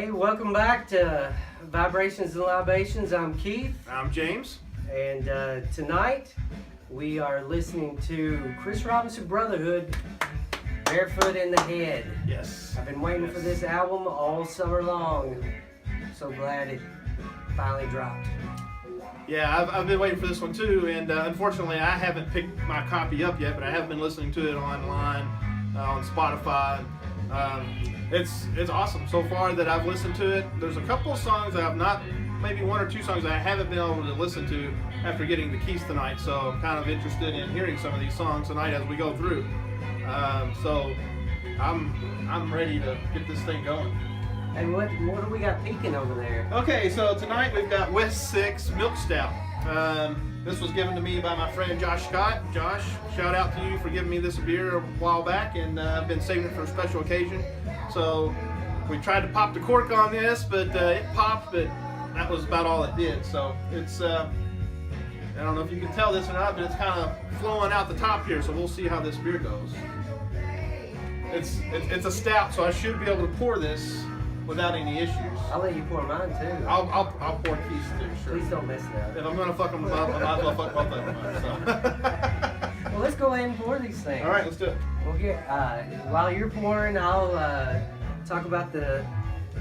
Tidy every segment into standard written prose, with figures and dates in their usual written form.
Hey, welcome back to Vibrations and Libations. I'm Keith. I'm James. And tonight we are listening to Chris Robinson Brotherhood, Barefoot in the Head. Yes. I've been waiting for this album all summer long. So glad it finally dropped. Yeah, I've been waiting for this one too, and unfortunately I haven't picked my copy up yet, but I have been listening to it online on Spotify. It's awesome so far that I've listened to it. There's a couple of songs that I've not, maybe one or two songs that I haven't been able to listen to after getting the keys tonight, so I'm kind of interested in hearing some of these songs tonight as we go through. So I'm ready to get this thing going. And what do we got peeking over there? Okay, so tonight we've got W6th Milk Stout. This was given to me by my friend Josh Scott. Josh, shout out to you for giving me this beer a while back, and I've been saving it for a special occasion. So we tried to pop the cork on this, but it popped, but that was about all it did. So it's, I don't know if you can tell this or not, but it's kind of flowing out the top here, so we'll see how this beer goes. It's a stout, so I should be able to pour this without any issues. I'll let you pour mine too. I'll pour keys too, sure. Please don't mess it up. If I'm gonna fuck them up, I might as well fuck both of them up. So. Well, let's go ahead and pour these things. All right, let's do it. We'll get, while you're pouring, I'll talk about the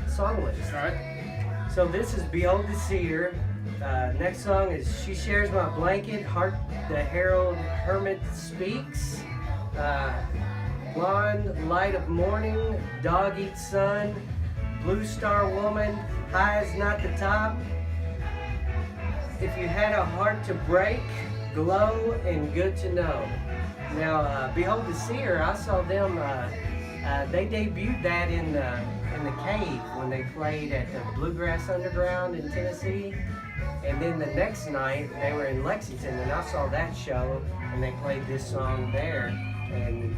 song list. All right. So this is Behold the Seer. Next song is She Shares My Blanket, Hark the Herald Hermit Speaks. Blonde Light of Morning, Dog Eats Sun, Blue Star Woman, High is Not the Top. If You Had a Heart to Break, Glow, and Good to Know. Now, Behold the Seer, I saw them, they debuted that in the Cave when they played at the Bluegrass Underground in Tennessee. And then the next night, they were in Lexington, and I saw that show, and they played this song there. And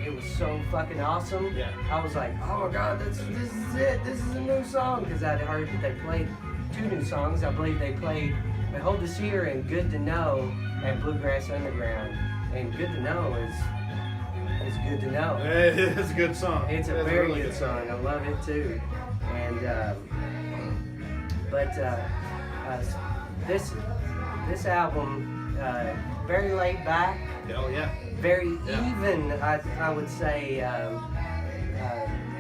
it was so fucking awesome. Yeah. I was like, oh my God, this is it. This is a new song. Because I'd heard that they played two new songs. I believe they played Behold the Seer and Good to Know at Bluegrass Underground. And Good to Know is good to know. It's a good song. It's a very really good song. I love it too. And this album, very laid back. Oh yeah. Very even, I would say.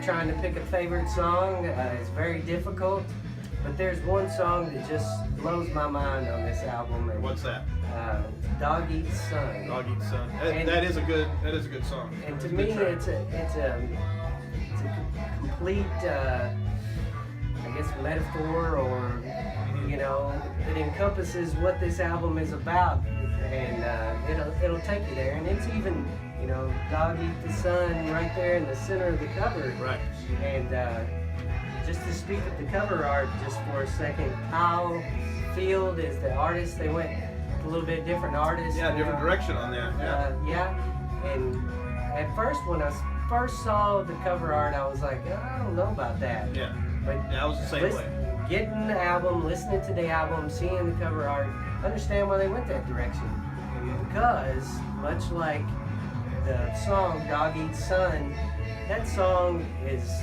Trying to pick a favorite song is very difficult, but there's one song that just blows my mind on this album. And, what's that? Dog Eats Sun. Dog Eats Sun. That is a good song. And to me, it's a complete, I guess, metaphor, or you know, it encompasses what this album is about. And it'll take you there, and it's even, you know, Dog Eat the Sun right there in the center of the cover. Right. And just to speak of the cover art just for a second, Kyle Field is the artist. They went a little bit different artist. Yeah, different direction on that. Yeah. And at first, when I first saw the cover art, I was like, I don't know about that. Yeah. But I was the same way. Getting the album, listening to the album, seeing the cover art, understand why they went that direction. Because, much like the song Dog Eats Sun, that song is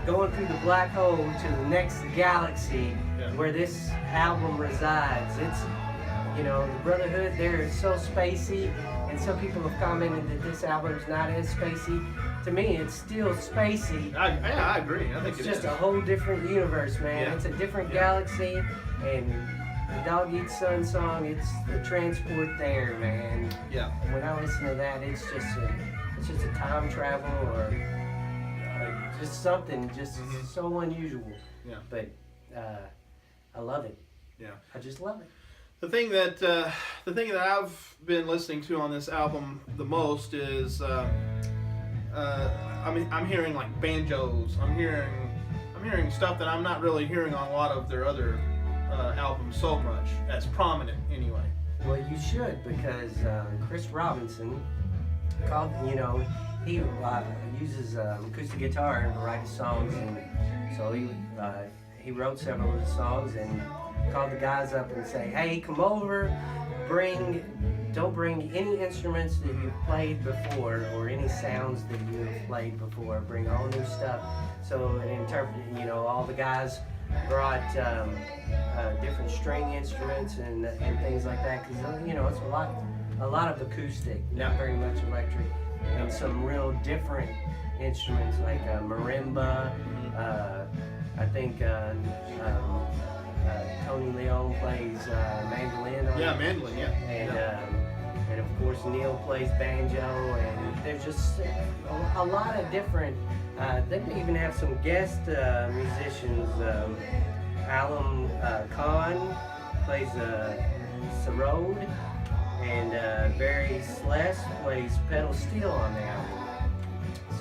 going through the black hole to the next galaxy where this album resides. It's, you know, the Brotherhood, they're so spacey, and some people have commented that this album's not as spacey. To me, it's still spacey. I agree. I think it's just a whole different universe, man. Yeah. It's a different galaxy, and the Dog Eats Sun song, it's the transport there, man. Yeah. When I listen to that, it's just a time travel, or just something just so unusual. Yeah. But I love it. Yeah. I just love it. The thing that I've been listening to on this album the most is, I'm hearing like banjos. I'm hearing stuff that I'm not really hearing on a lot of their other albums so much, as prominent anyway. Well, you should, because Chris Robinson he uses acoustic guitar to write his songs, and so he wrote several of the songs and called the guys up and say, hey, come over, bring don't bring any instruments that you've played before or any sounds that you've played before. Bring all new stuff. So all the guys brought different string instruments and things like that, because it's a lot of acoustic, not very much electric, and some real different instruments like marimba. I think Tony Leon plays mandolin. Mandolin, And of course Neil plays banjo, and there's just a lot of different. They even have some guest musicians. Alan Khan plays sarod, and Barry Celeste plays pedal steel on the album.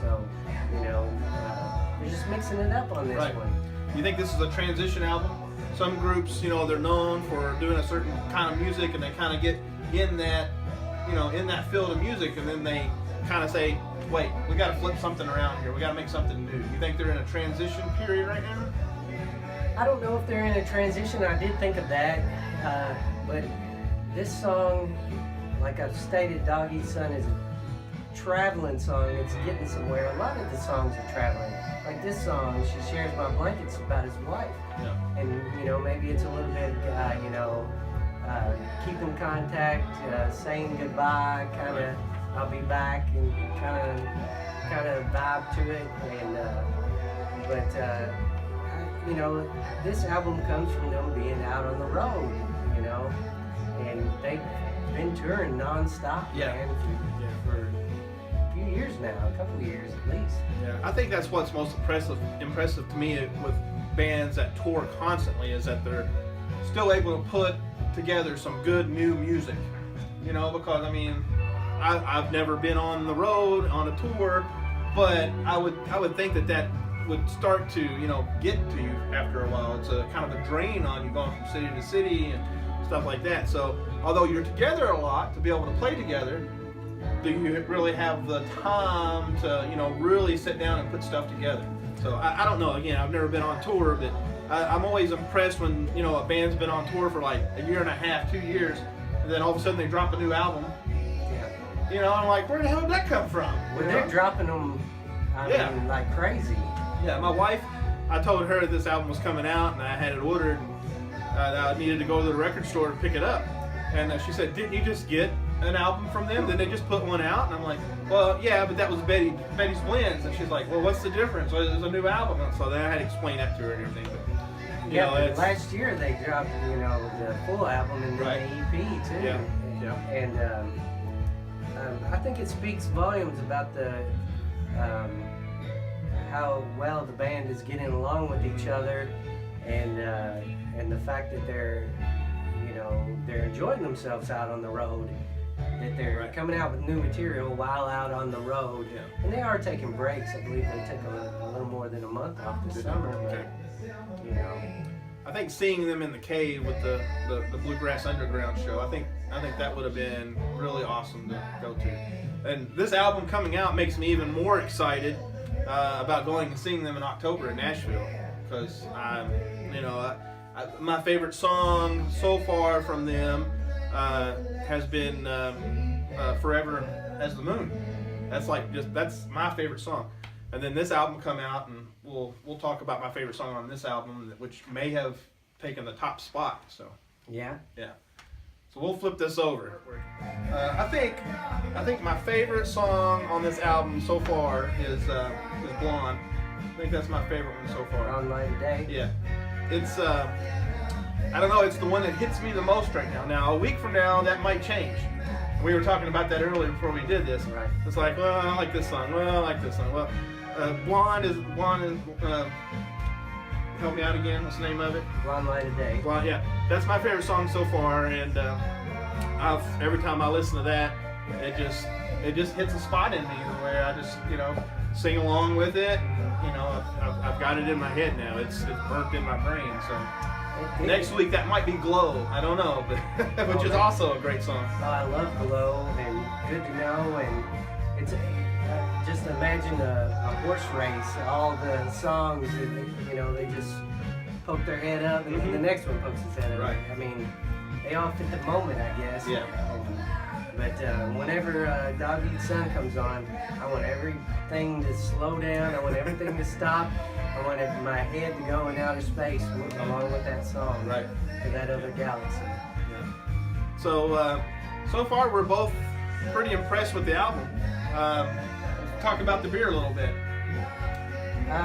So they're just mixing it up on this one. You think this is a transition album? Some groups, they're known for doing a certain kind of music, and they kind of get in that, in that field of music, and then they kind of say, wait, we got to flip something around here. We got to make something new. You think they're in a transition period right now? I don't know if they're in a transition. I did think of that, but this song, like I've stated, Dog Eat Son is a traveling song. It's getting somewhere. A lot of the songs are traveling. Like this song, She Shares My Blankets, about his wife. Yeah. And maybe it's a little bit, keeping contact, saying goodbye, kind of, I'll be back, and kind of vibe to it. And this album comes from them being out on the road, and they've been touring nonstop, man, for a few years now, a couple of years at least. Yeah, I think that's what's most impressive to me with bands that tour constantly, is that they're still able to put together some good new music. Because I've never been on the road on a tour, but I would think that would start to get to you after a while. It's a kind of a drain on you, going from city to city and stuff like that. So although you're together a lot to be able to play together, do you really have the time to really sit down and put stuff together? So I don't know. Again, I've never been on tour, but I'm always impressed when a band's been on tour for like a year and a half, 2 years, and then all of a sudden they drop a new album. I'm like, where the hell did that come from? Well, they're dropping them, I mean, like crazy. Yeah, my wife, I told her this album was coming out, and I had it ordered, and I needed to go to the record store to pick it up. And she said, didn't you just get an album from them? Did they just put one out? And I'm like, well, yeah, but that was Betty's Blends. And she's like, well, what's the difference? Well, there's a new album. And so then I had to explain that to her and everything. But, last year they dropped, the full album and then the EP too. Yeah. And I think it speaks volumes about how well the band is getting along with each other, and the fact that they're enjoying themselves out on the road, that they're coming out with new material while out on the road. And they are taking breaks. I believe they took a little more than a month off this summer, but I think seeing them in the cave with the Bluegrass Underground show, I think that would have been really awesome to go to. And this album coming out makes me even more excited about going and seeing them in October in Nashville, because my favorite song so far from them has been "Forever as the Moon." That's my favorite song. And then this album come out, and we'll talk about my favorite song on this album, which may have taken the top spot. So yeah. So we'll flip this over. I think my favorite song on this album so far is "Blonde." I think that's my favorite one so far. On Light of Day. Yeah, it's I don't know. It's the one that hits me the most right now. Now a week from now that might change. We were talking about that earlier before we did this. Right. It's like, well, I like this song. Well, I like this song. Well, Blonde is help me out again. What's the name of it? Blonde Light of Day. Blonde, yeah. That's my favorite song so far, and every time I listen to that, it just hits a spot in me where I just sing along with it. And, I've got it in my head now. It's burnt in my brain. So next week that might be Glow. I don't know, but which is also a great song. Oh, I love Glow and Good to Know, and it's just imagine a horse race. All the songs, they just poke their head up, and then the next one pokes its head up. Right. I mean, they all fit the moment, I guess. Yeah. But whenever Dog Eat Sun comes on, I want everything to slow down. I want everything to stop. I want my head to go in outer space along with that song. Right. To that other galaxy. Yeah. So, so far we're both pretty impressed with the album. Talk about the beer a little bit.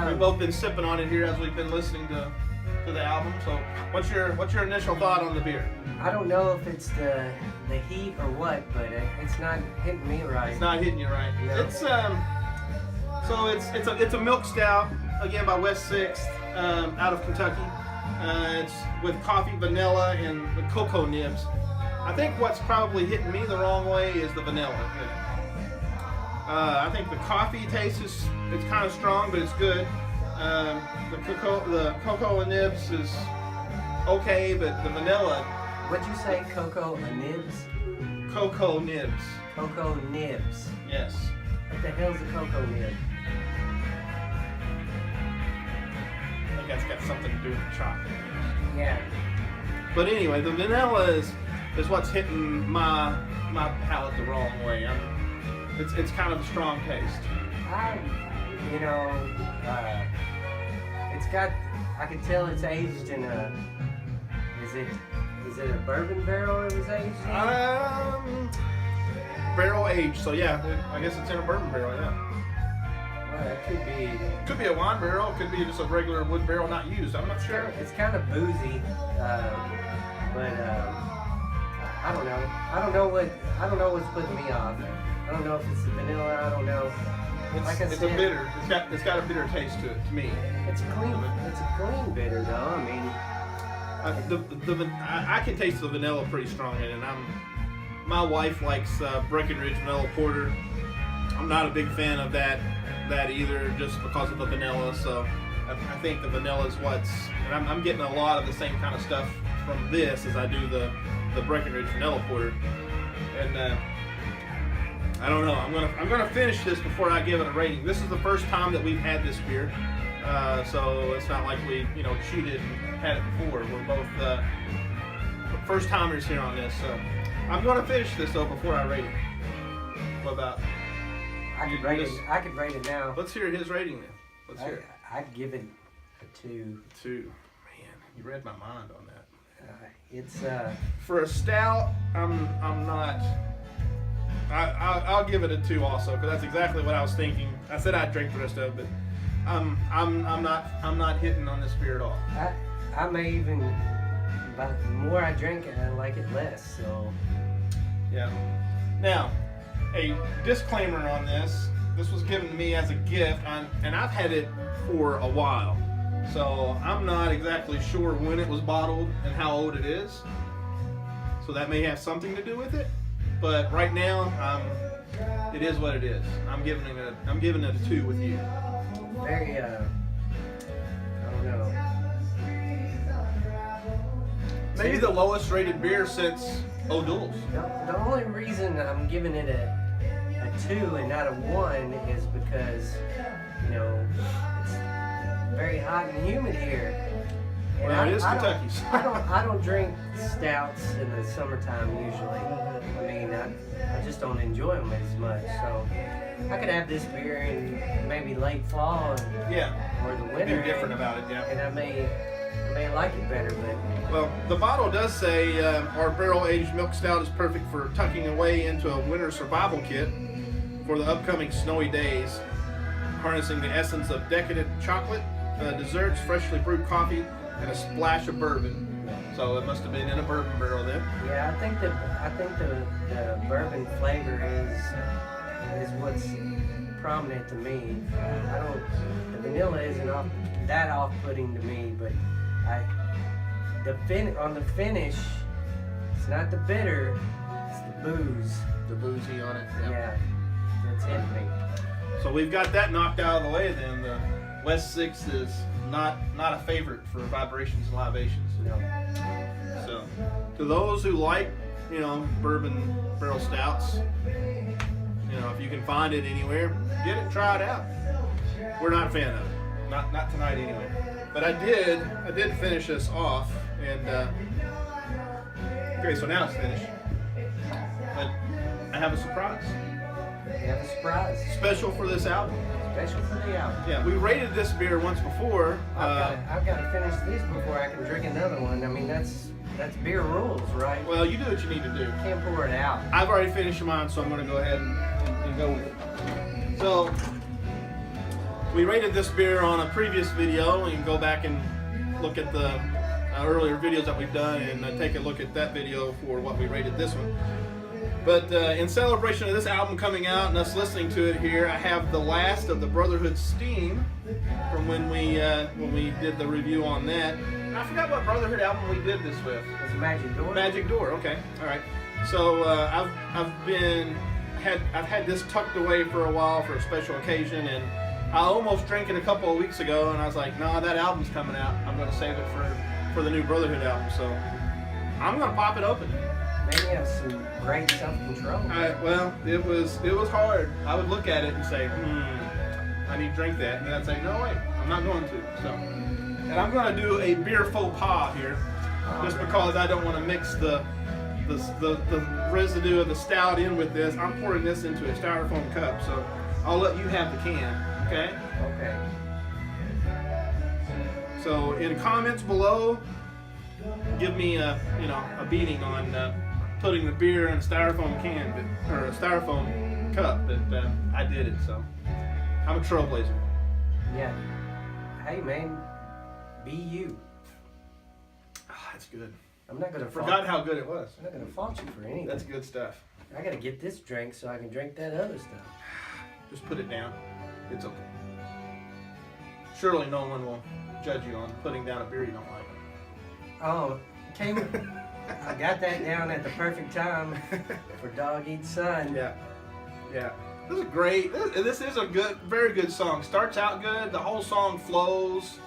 We've both been sipping on it here as we've been listening to the album. So, what's your initial thought on the beer? I don't know if it's the heat or what, but it's not hitting me right. It's not hitting you right. No. It's so it's a milk stout, again by W6th, out of Kentucky. It's with coffee, vanilla, and the cocoa nibs. I think what's probably hitting me the wrong way is the vanilla. I think the coffee taste it's kind of strong, but it's good. The cocoa and nibs is okay, but the vanilla. What'd you say? Cocoa nibs? Cocoa nibs. Cocoa nibs. Yes. What the hell's a cocoa nib? I think that's got something to do with the chocolate. Yeah. But anyway, the vanilla is what's hitting my palate the wrong way. It's kind of a strong taste. It's got. I can tell it's aged in a. Is it a bourbon barrel it was aged in? Barrel aged. So yeah, I guess it's in a bourbon barrel. Yeah. Well, it could be. Could be a wine barrel. Could be just a regular wood barrel not used. I'm not sure. It's kind of boozy, but I don't know. I don't know what's putting me off. I don't know if it's the vanilla. I don't know. It's a bitter. It's got a bitter taste to it. To me. It's clean. It's a clean bitter though. I mean. I can taste the vanilla pretty strong in it. My wife likes Breckenridge vanilla porter. I'm not a big fan of that either, just because of the vanilla. So I think the vanilla is and I'm getting a lot of the same kind of stuff from this as I do the Breckenridge vanilla porter. And I don't know. I'm gonna finish this before I give it a rating. This is the first time that we've had this beer, so it's not like we cheated and had it before. We're both first timers here on this, so I'm gonna finish this though before I rate it. What about? I could rate it now. Let's hear his rating then. Let's hear it. I'd give it a 2. 2. Man, you read my mind on that. It's for a stout. I'm not. I'll give it a 2 also, because that's exactly what I was thinking. I said I'd drink the rest of it, but I'm not hitting on this beer at all. I may even, but the more I drink it, I like it less. So yeah. Now, a disclaimer on this. This was given to me as a gift, and I've had it for a while, so I'm not exactly sure when it was bottled and how old it is. So that may have something to do with it. But right now, it is what it is. I'm giving it a 2 with you. Very I don't know. Maybe the lowest rated beer since O'Doul's. The only reason I'm giving it a 2 and not a 1 is because it's very hot and humid here. And well, it is Kentucky. I don't drink stouts in the summertime usually. I mean, I just don't enjoy them as much. So I could have this beer in maybe late fall, or the winter. Be different about it, yeah. And I may like it better, but well, the bottle does say our barrel-aged milk stout is perfect for tucking away into a winter survival kit for the upcoming snowy days, harnessing the essence of decadent chocolate, desserts, freshly brewed coffee, and a splash of bourbon. So it must have been in a bourbon barrel then. Yeah, I think the bourbon flavor is what's prominent to me. The vanilla isn't that off-putting to me, but on the finish, it's not the bitter, it's the booze. The boozy on it. Yeah, that's hitting me. So we've got that knocked out of the way then. The W6th is not a favorite for Vibrations and Libations. No. So to those who like, bourbon barrel stouts, if you can find it anywhere, get it, try it out. We're not a fan of it. Not tonight anyway. But I did finish this off, and okay, so now it's finished. But I have a surprise. We have a surprise. Special for this album. Special for the album. Yeah, we rated this beer once before. I've got to finish this before I can drink another one. I mean, that's beer rules, right? Well, you do what you need to do. Can't pour it out. I've already finished mine, so I'm going to go ahead and go with it. So, we rated this beer on a previous video. You can go back and look at the earlier videos that we've done and take a look at that video for what we rated this one. But in celebration of this album coming out and us listening to it here, I have the last of the Brotherhood Steam from when we did the review on that. And I forgot what Brotherhood album we did this with. It's Magic Door. Magic Door. Okay, all right. So I've had this tucked away for a while for a special occasion, and I almost drank it a couple of weeks ago, and I was like, nah, that album's coming out. I'm going to save it for the new Brotherhood album. So I'm going to pop it open. Man, you have some great self-control. Well, it was hard. I would look at it and say, I need to drink that. And then I'd say, no, wait, I'm not going to. So, and I'm going to do a beer faux pas here, just because I don't want to mix the residue of the stout in with this. I'm pouring this into a styrofoam cup, so I'll let you have the can, okay? Okay. So in comments below, give me a beating on putting the beer in a styrofoam can, or a styrofoam cup. But I did it, so I'm a trailblazer. Yeah. Hey man, be you. That's good. I'm not gonna forgot how good it was. I'm not gonna fault you for anything. That's good stuff. I gotta get this drink so I can drink that other stuff. Just put it down. It's okay. Surely no one will judge you on putting down a beer you don't like. Oh, I got that down at the perfect time for Dog Eat Son. Yeah. This is great. This is a very good song. Starts out good. The whole song flows.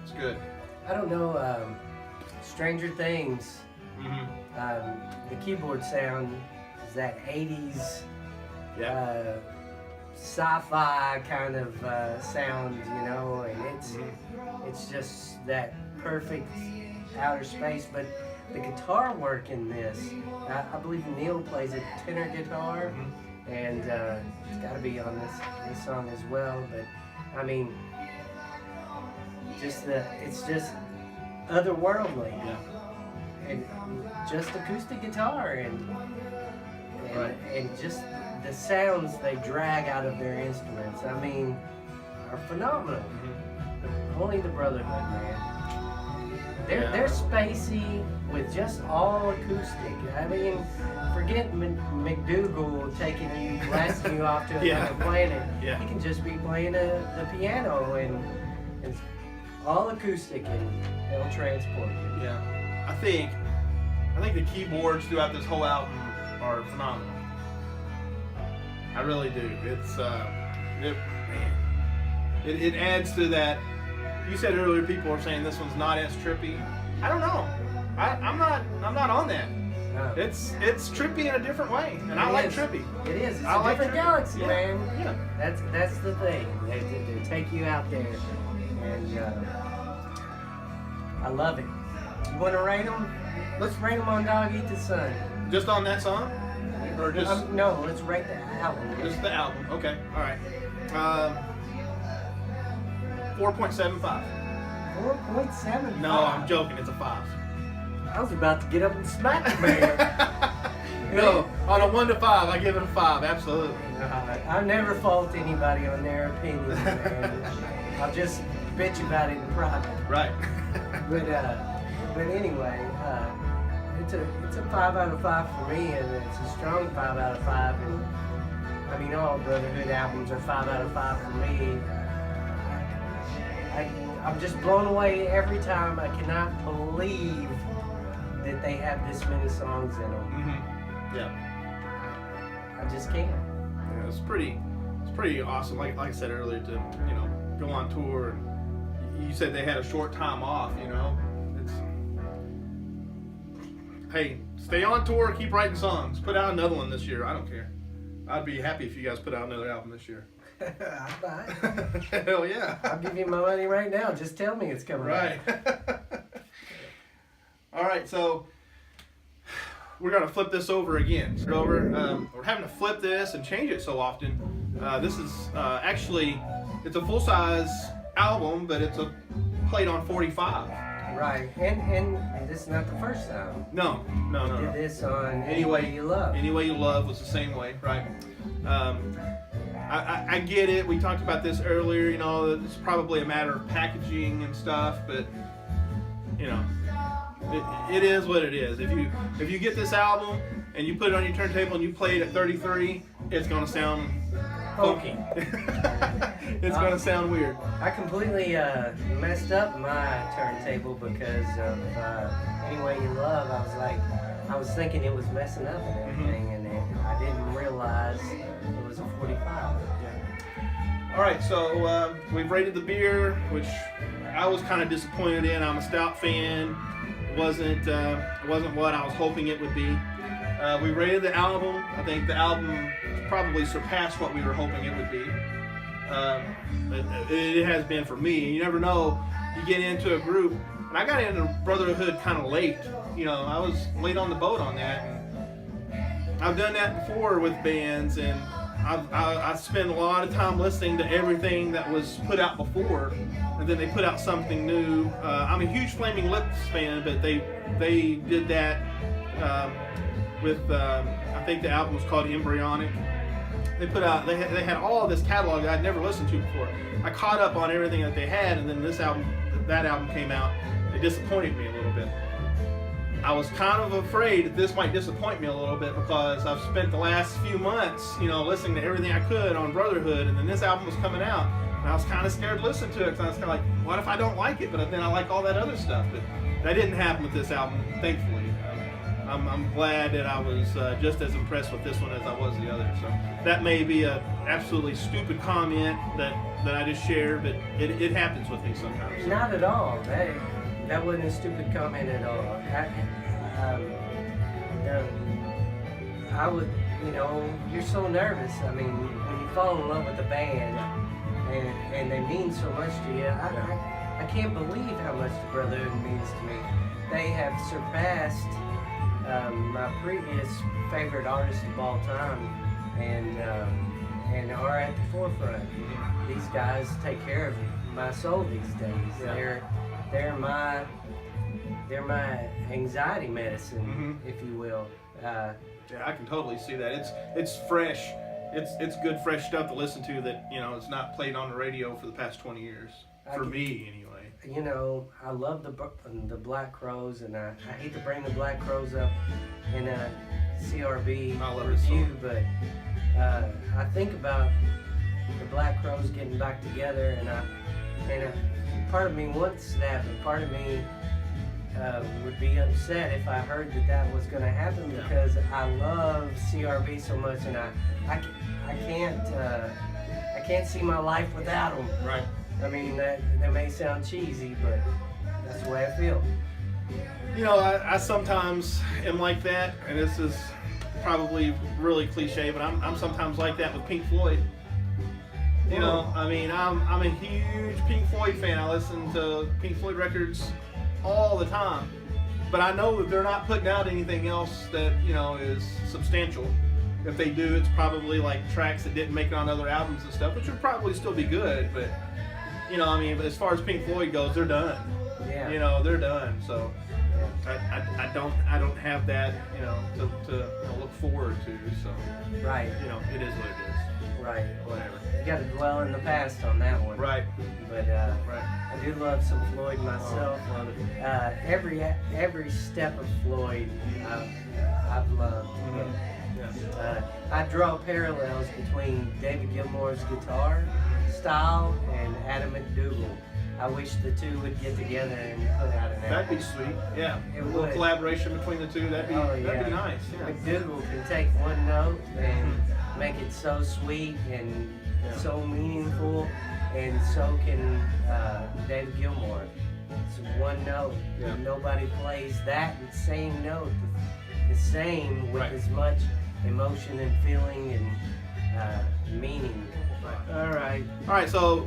It's good. I don't know. Stranger Things. Mm-hmm. The keyboard sound is that 80s sci-fi kind of sound, and it's just that perfect outer space. But the guitar work in this, I believe Neil plays a tenor guitar, and it's got to be on this song as well. But I mean, it's just otherworldly, and just acoustic guitar, and just the sounds they drag out of their instruments, I mean, are phenomenal. Only the Brotherhood, man. They're spacey with just all acoustic. I mean, forget McDougal blasting you off to another planet. Yeah. He can just be playing the piano and it's all acoustic, and it'll transport you. Yeah. I think the keyboards throughout this whole album are phenomenal. I really do. It adds to that. You said earlier people are saying this one's not as trippy. I don't know. I'm not on that. No. It's trippy in a different way, and I like trippy. It is. It's I a like different trippy. galaxy, Yeah. man. Yeah. That's the thing. They take you out there, and I love it. You want to rate them? Let's rate them on Dog Eat the Sun. Just on that song, or just no? Let's rate the album. just the album? Okay. All right. 4.75. 4.75. No, I'm joking. It's a 5. I was about to get up and smack the man. No, on a 1 to 5, I give it a 5. Absolutely. I never fault anybody on their opinion, man. I'll just bitch about it in private. Right. But anyway, it's a 5 out of 5 for me, and it's a strong 5 out of 5. And I mean, all Brotherhood albums are 5 out of 5 for me. I'm just blown away every time. I cannot believe that they have this many songs in them. Mm-hmm. Yeah. I just can't. Yeah, it's pretty awesome. Like I said earlier, to go on tour. And you said they had a short time off. Hey, stay on tour, keep writing songs. Put out another one this year. I don't care. I'd be happy if you guys put out another album this year. I'll buy it. Hell yeah. I'll give you my money right now. Just tell me it's coming right. out. All right, so we're gonna flip this over again. We're having to flip this and change it so often. This is actually, it's a full-size album, but it's played on 45. Right, and this is not the first time. No. Did this on Any Way You Love. Any Way You Love was the same way, right? I get it. We talked about this earlier. You know, it's probably a matter of packaging and stuff, but you know, it is what it is. If you get this album and you put it on your turntable and you play it at 33, it's gonna sound funky. It's gonna sound weird. I completely messed up my turntable because of Any Way You Love. I was thinking it was messing up and everything, and I didn't realize it was a 45. Yeah. All right, so we've rated the beer, which I was kind of disappointed in. I'm a stout fan. It wasn't what I was hoping it would be. We rated the album. I think the album probably surpassed what we were hoping it would be. It has been for me. You never know. You get into a group, and I got into Brotherhood kind of late. You know, I was late on the boat on that. And I've done that before with bands, and I spent a lot of time listening to everything that was put out before, and then they put out something new. I'm a huge Flaming Lips fan, but they did that with I think the album was called Embryonic. They put out they had all this catalog that I'd never listened to before. I caught up on everything that they had, and then that album came out. It disappointed me a little bit. I was kind of afraid that this might disappoint me a little bit because I've spent the last few months, you know, listening to everything I could on Brotherhood, and then this album was coming out, and I was kind of scared to listen to it because I was kind of like, what if I don't like it? But then I like all that other stuff. But that didn't happen with this album, thankfully. I'm glad that I was just as impressed with this one as I was the other. So that may be a absolutely stupid comment that I just shared, but it happens with me sometimes. Not at all. That wasn't a stupid comment at all. I would, you know, you're so nervous. I mean, when you fall in love with a band and they mean so much to you, I can't believe how much the Brotherhood means to me. They have surpassed my previous favorite artists of all time, and are at the forefront. These guys take care of my soul these days. Yeah. They're my anxiety medicine, if you will. Yeah, I can totally see that. It's fresh. It's good fresh stuff to listen to that, you know, it's not played on the radio for the past 20 years. For me, anyway. You know, I love the Black Crowes, and I hate to bring the Black Crowes up in a CRB review, but I think about the Black Crowes getting back together, and part of me wants that, but part of me would be upset if I heard that was going to happen because I love CRB so much, and I can't see my life without them. Right. I mean, that may sound cheesy, but that's the way I feel. You know, I sometimes am like that, and this is probably really cliche, but I'm sometimes like that with Pink Floyd. You know, I mean, I'm a huge Pink Floyd fan. I listen to Pink Floyd records all the time, but I know that they're not putting out anything else that, you know, is substantial. If they do, it's probably like tracks that didn't make it on other albums and stuff, which would probably still be good, but you know, I mean, as far as Pink Floyd goes, they're done. Yeah. You know, they're done. So I don't have that, you know, to look forward to. So Right. you know, it is what it is. Right. Whatever. You got to dwell in the past on that one. Right. But Right. I do love some Floyd myself. Love it. Every step of Floyd, I've loved. Yeah. I draw parallels between David Gilmour's guitar style and Adam McDougall. I wish the two would get together and put out an album. That'd be sweet. Yeah. It A little would. collaboration between the two. That'd be nice. Yeah. McDougall can take one note and make it so sweet and so meaningful, and so can David Gilmour. It's one note. Yeah. Nobody plays that same note the same with as much emotion and feeling and meaning. All right. All right. So,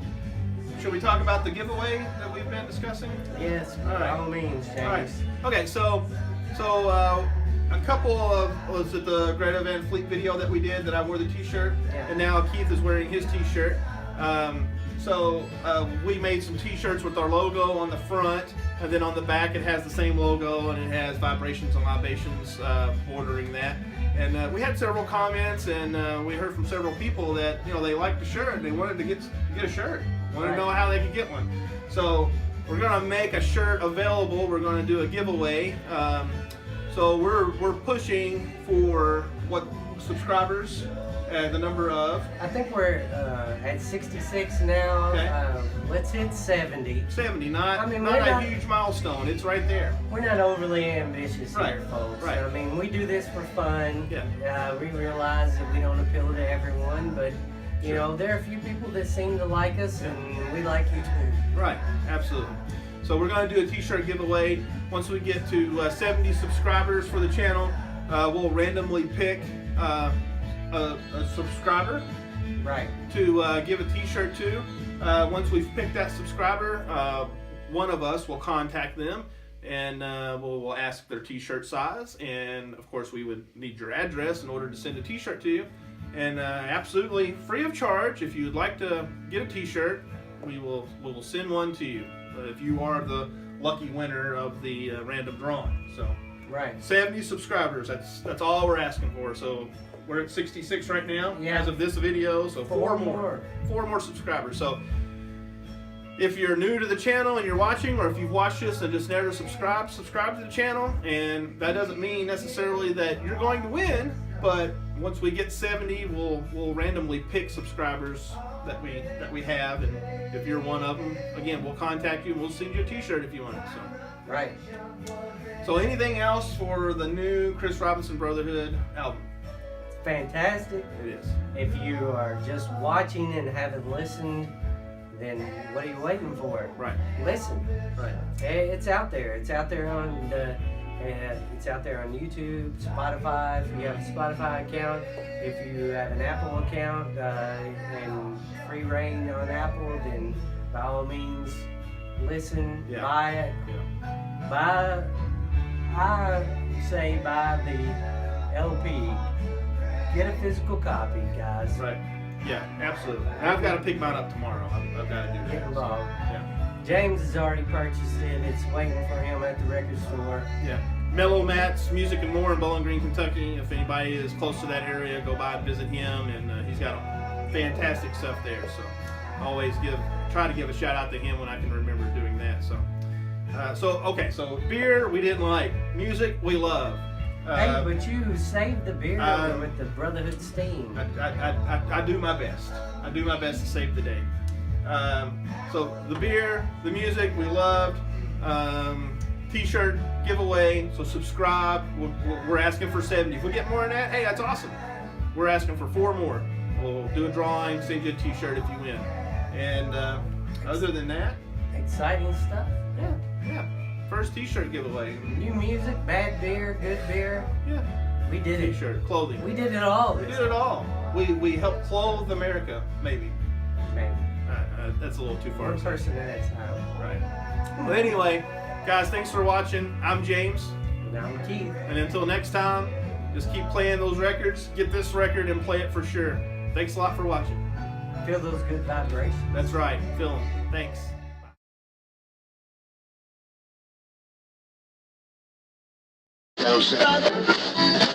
should we talk about the giveaway that we've been discussing? Yes, All by right. all means, James. All right. Okay. So a couple of, was it the Greta Van Fleet video that we did that I wore the t-shirt, and now Keith is wearing his t-shirt. So we made some t-shirts with our logo on the front, and then on the back it has the same logo, and it has Vibrations and Libations bordering that. And we had several comments, and we heard from several people that, you know, they liked the shirt, they wanted to get a shirt, wanted to know how they could get one. So we're gonna make a shirt available. We're gonna do a giveaway. So we're pushing for what subscribers? The number of? I think we're at 66 now. Okay. Let's hit 70. 70, not a huge milestone. It's right there. We're not overly ambitious here, folks. Right. I mean, we do this for fun. Yeah. We realize that we don't appeal to everyone, but you know, there are a few people that seem to like us, and we like you too. Right, absolutely. So we're going to do a t-shirt giveaway. Once we get to 70 subscribers for the channel, we'll randomly pick a subscriber to give a t-shirt to. Once we've picked that subscriber, one of us will contact them, and we'll ask their t-shirt size, and of course we would need your address in order to send a t-shirt to you. And absolutely free of charge, if you'd like to get a t-shirt, we will send one to you if you are the lucky winner of the random drawing. So 70 subscribers, that's all we're asking for. So we're at 66 right now as of this video, so four more subscribers. So if you're new to the channel and you're watching, or if you've watched this and just never subscribe to the channel. And that doesn't mean necessarily that you're going to win, but once we get 70, we'll randomly pick subscribers that we have, and if you're one of them, again, we'll contact you and we'll send you a t-shirt if you want it. So So anything else for the new Chris Robinson Brotherhood album? Fantastic. It is. If you are just watching and haven't listened, then what are you waiting for? Right. Listen. Right. It's out there. It's out there on YouTube, Spotify. If you have a Spotify account, if you have an Apple account and free reign on Apple, then by all means listen, buy it. Yeah. I say buy the LP. Get a physical copy, guys. Right. Yeah, absolutely. I've got to pick mine up tomorrow. I've got to do that. Get involved. Yeah. James has already purchased it. It's waiting for him at the record store. Yeah. Mellow Matt's Music and More in Bowling Green, Kentucky. If anybody is close to that area, go by and visit him. And he's got fantastic stuff there. So always try to give a shout out to him when I can remember doing that. So beer we didn't like. Music we love. Hey, but you saved the beer with the Brotherhood steam. I do my best. I do my best to save the day. So the beer, the music we loved. T-shirt giveaway. So subscribe. We're asking for 70. If we get more than that, hey, that's awesome. We're asking for 4 more. We'll do a drawing, send you a T-shirt if you win. And other than that, exciting stuff. Yeah. First T-shirt giveaway. New music, bad beer, good beer. Yeah. We did it. T-shirt, clothing. We did it all. We did it all. We helped clothe America, maybe. That's a little too far. One person at a time. Right. Well, anyway, guys, thanks for watching. I'm James. And I'm Keith. And until next time, just keep playing those records. Get this record and play it for sure. Thanks a lot for watching. Feel those good vibrations. That's right. Feel them. Thanks. No, sir.